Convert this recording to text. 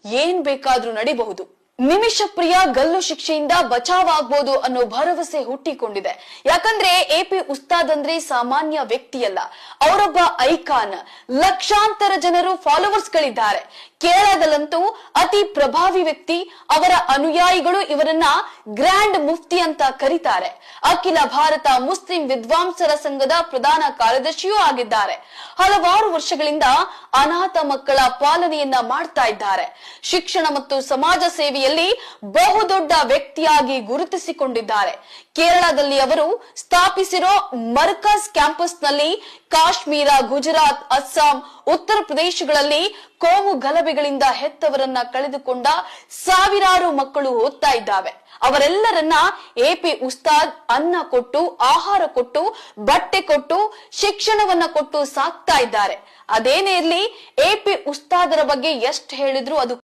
ಏನ್ ಬೇಕಾದ್ರೂ ನಡಿಬಹುದು. ನಿಮಿಷ ಪ್ರಿಯ ಗಲ್ಲು ಶಿಕ್ಷೆಯಿಂದ ಬಚಾವಾಗಬಹುದು ಅನ್ನೋ ಭರವಸೆ ಹುಟ್ಟಿಕೊಂಡಿದೆ. ಯಾಕಂದ್ರೆ ಎಪಿ ಉಸ್ತಾದ್ ಅಂದ್ರೆ ಸಾಮಾನ್ಯ ವ್ಯಕ್ತಿಯಲ್ಲ, ಅವರೊಬ್ಬ ಐಕಾನ್. ಲಕ್ಷಾಂತರ ಜನರು ಫಾಲೋವರ್ಸ್ ಗಳಿದ್ದಾರೆ. ಕೇರಳದಲ್ಲಂತೂ ಅತಿ ಪ್ರಭಾವಿ ವ್ಯಕ್ತಿ. ಅವರ ಅನುಯಾಯಿಗಳು ಇವರನ್ನ ಗ್ರ್ಯಾಂಡ್ ಮುಫ್ತಿ ಅಂತ ಕರೀತಾರೆ. ಅಖಿಲ ಭಾರತ ಮುಸ್ಲಿಂ ವಿದ್ವಾಂಸರ ಸಂಘದ ಪ್ರಧಾನ ಕಾರ್ಯದರ್ಶಿಯೂ ಆಗಿದ್ದಾರೆ. ಹಲವಾರು ವರ್ಷಗಳಿಂದ ಅನಾಥ ಮಕ್ಕಳ ಪಾಲನೆಯನ್ನ ಮಾಡ್ತಾ ಇದ್ದಾರೆ. ಶಿಕ್ಷಣ ಮತ್ತು ಸಮಾಜ ಸೇವೆಯಲ್ಲಿ ಬಹುದೊಡ್ಡ ವ್ಯಕ್ತಿಯಾಗಿ ಗುರುತಿಸಿಕೊಂಡಿದ್ದಾರೆ. ಕೇರಳದಲ್ಲಿ ಅವರು ಸ್ಥಾಪಿಸಿರೋ ಮರ್ಕಜ್ ಕ್ಯಾಂಪಸ್ ನಲ್ಲಿ ಕಾಶ್ಮೀರ, ಗುಜರಾತ್, ಅಸ್ಸಾಂ, ಉತ್ತರ ಪ್ರದೇಶಗಳಲ್ಲಿ ಕೋಮು ಗಲಭೆಗಳಿಂದ ಹೆತ್ತವರನ್ನ ಕಳೆದುಕೊಂಡ ಸಾವಿರಾರು ಮಕ್ಕಳು ಓದ್ತಾ ಇದ್ದಾವೆ. ಅವರೆಲ್ಲರನ್ನ ಎಪಿ ಉಸ್ತಾದ್ ಅನ್ನ ಕೊಟ್ಟು, ಆಹಾರ ಕೊಟ್ಟು, ಬಟ್ಟೆ ಕೊಟ್ಟು, ಶಿಕ್ಷಣವನ್ನ ಕೊಟ್ಟು ಸಾಕ್ತಾ ಇದ್ದಾರೆ. ಅದೇನೇ ಇರ್ಲಿ, ಎಪಿ ಉಸ್ತಾದರ ಬಗ್ಗೆ ಎಷ್ಟು ಹೇಳಿದ್ರು ಅದು